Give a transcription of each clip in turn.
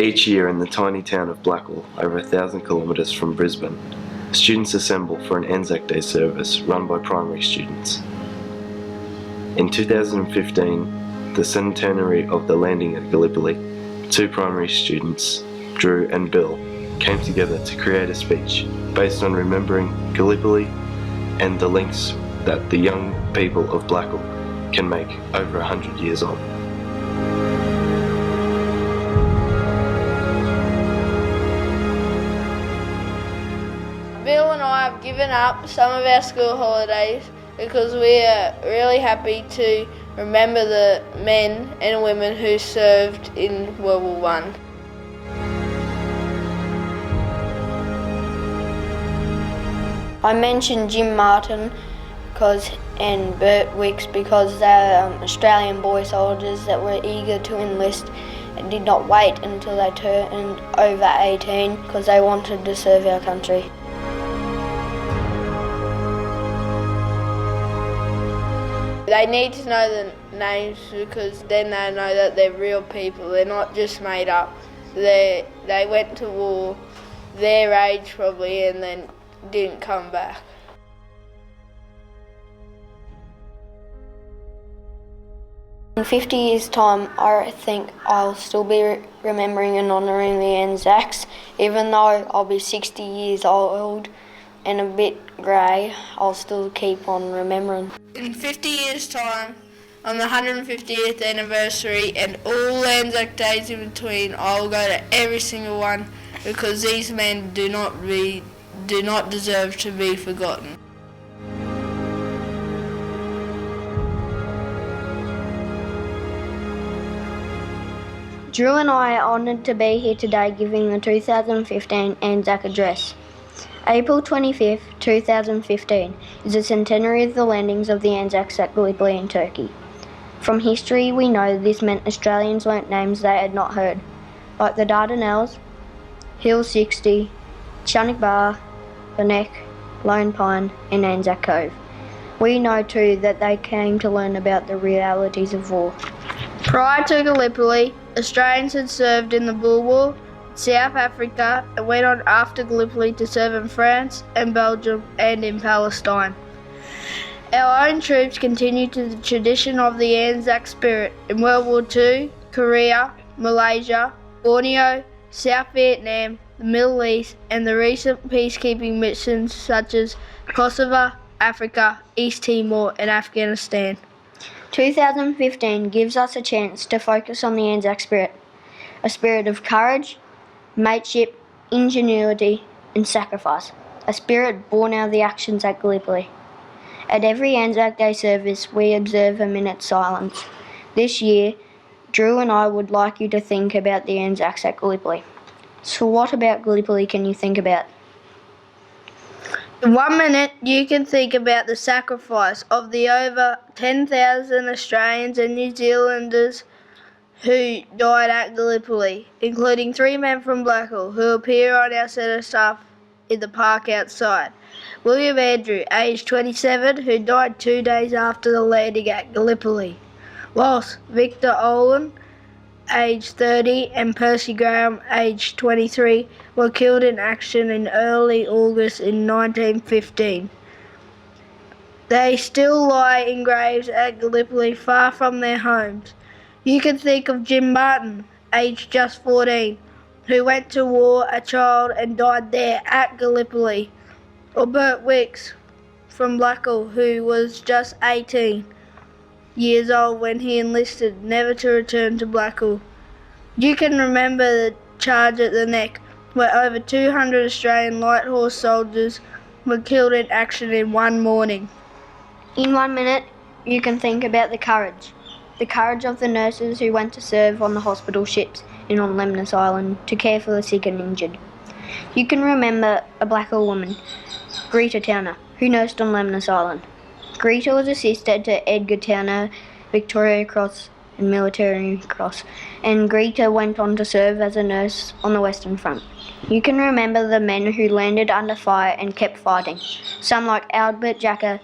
Each year in the tiny town of Blackall, over 1,000 kilometres from Brisbane, students assemble for an Anzac Day service run by primary students. In 2015, the centenary of the landing at Gallipoli, 2 primary students, Drew and Bill, came together to create a speech based on remembering Gallipoli and the links that the young people of Blackall can make over 100 years on. Bill and I have given up some of our school holidays because we are really happy to remember the men and women who served in World War I. I mentioned Jim Martin and Bert Wicks because they're Australian boy soldiers that were eager to enlist and did not wait until they turned over 18 because they wanted to serve our country. They need to know the names because then they know that they're real people. They're not just made up. They went to war, their age probably, and then didn't come back. In 50 years' time, I think I'll still be remembering and honouring the Anzacs. Even though I'll be 60 years old and a bit grey, I'll still keep on remembering. In 50 years' time, on the 150th anniversary and all Anzac days in between, I'll go to every single one because these men do not deserve to be forgotten. Drew and I are honoured to be here today giving the 2015 Anzac Address. April 25th, 2015 is the centenary of the landings of the Anzacs at Gallipoli in Turkey. From history we know this meant Australians learnt names they had not heard, like the Dardanelles, Hill 60, Chunuk Bair, the Neck, Lone Pine and Anzac Cove. We know too that they came to learn about the realities of war. Prior to Gallipoli, Australians had served in the Boer War, South Africa, and went on after Gallipoli to serve in France and Belgium and in Palestine. Our own troops continued to the tradition of the Anzac spirit in World War II, Korea, Malaysia, Borneo, South Vietnam, the Middle East, and the recent peacekeeping missions such as Kosovo, Africa, East Timor, and Afghanistan. 2015 gives us a chance to focus on the Anzac spirit, a spirit of courage, mateship, ingenuity and sacrifice, a spirit born out of the actions at Gallipoli. At every Anzac Day service we observe a minute's silence. This year, Drew and I would like you to think about the Anzacs at Gallipoli. So what about Gallipoli can you think about? In 1 minute, you can think about the sacrifice of the over 10,000 Australians and New Zealanders who died at Gallipoli, including 3 men from Blackall who appear on our centre staff in the park outside. William Andrew, aged 27, who died 2 days after the landing at Gallipoli, whilst Victor Olin, aged 30, and Percy Graham, aged 23, were killed in action in early August in 1915. They still lie in graves at Gallipoli far from their homes. You can think of Jim Martin, aged just 14, who went to war a child and died there at Gallipoli, or Bert Wicks from Blackall, who was just 18 years old when he enlisted, never to return to Blackall. You can remember the charge at the Neck, where over 200 Australian light horse soldiers were killed in action in one morning. In 1 minute, you can think about the courage of the nurses who went to serve on the hospital ships and on Lemnos Island to care for the sick and injured. You can remember a Blackall woman, Greta Towner, who nursed on Lemnos Island. Greta was a sister to Edgar Towner, Victoria Cross and Military Cross, and Greta went on to serve as a nurse on the Western Front. You can remember the men who landed under fire and kept fighting, some like Albert Jacka,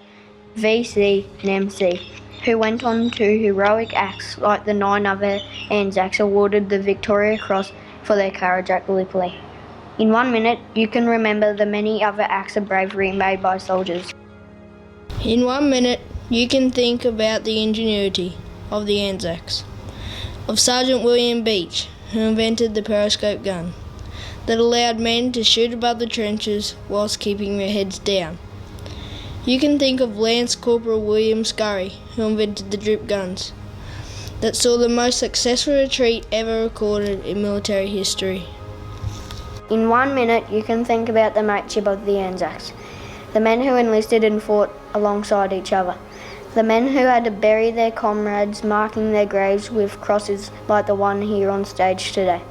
VC and MC, who went on to heroic acts like the 9 other Anzacs awarded the Victoria Cross for their courage at Gallipoli. In 1 minute, you can remember the many other acts of bravery made by soldiers. In 1 minute, you can think about the ingenuity of the Anzacs, of Sergeant William Beach, who invented the periscope gun that allowed men to shoot above the trenches whilst keeping their heads down. You can think of Lance Corporal William Scurry, who invented the drip guns that saw the most successful retreat ever recorded in military history. In 1 minute, you can think about the mateship of the Anzacs, the men who enlisted and fought alongside each other, the men who had to bury their comrades, marking their graves with crosses like the one here on stage today.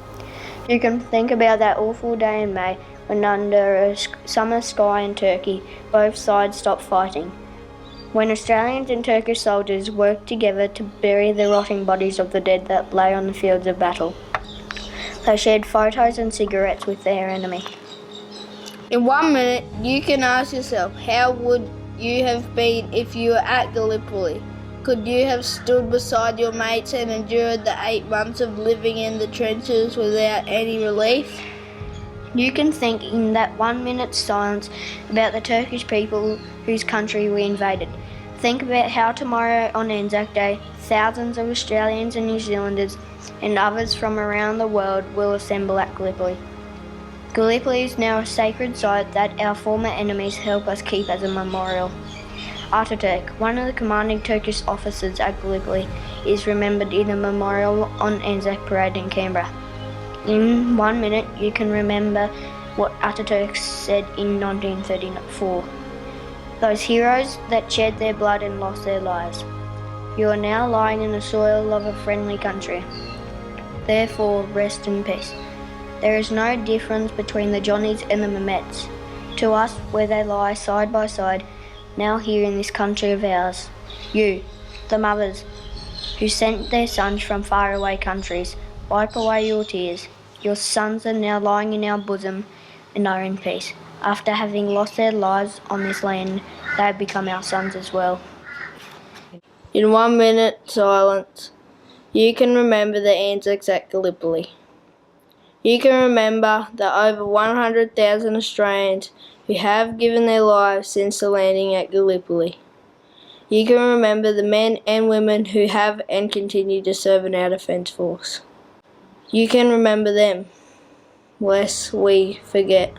You can think about that awful day in May when under a summer sky in Turkey, both sides stopped fighting, when Australians and Turkish soldiers worked together to bury the rotting bodies of the dead that lay on the fields of battle. They shared photos and cigarettes with their enemy. In 1 minute, you can ask yourself, how would you have been if you were at Gallipoli? Could you have stood beside your mates and endured the 8 months of living in the trenches without any relief? You can think in that 1 minute's silence about the Turkish people whose country we invaded. Think about how tomorrow on Anzac Day, thousands of Australians and New Zealanders and others from around the world will assemble at Gallipoli. Gallipoli is now a sacred site that our former enemies help us keep as a memorial. Ataturk, one of the commanding Turkish officers at Gallipoli, is remembered in a memorial on Anzac Parade in Canberra. In 1 minute, you can remember what Ataturk said in 1934. Those heroes that shed their blood and lost their lives. You are now lying in the soil of a friendly country. Therefore, rest in peace. There is no difference between the Johnnies and the Mehmets. To us, where they lie side by side, now here in this country of ours. You, the mothers, who sent their sons from faraway countries, wipe away your tears. Your sons are now lying in our bosom and are in peace. After having lost their lives on this land, they have become our sons as well. In 1 minute silence, you can remember the Anzacs at Gallipoli. You can remember the over 100,000 Australians who have given their lives since the landing at Gallipoli. You can remember the men and women who have and continue to serve in our Defence Force. You can remember them, lest we forget.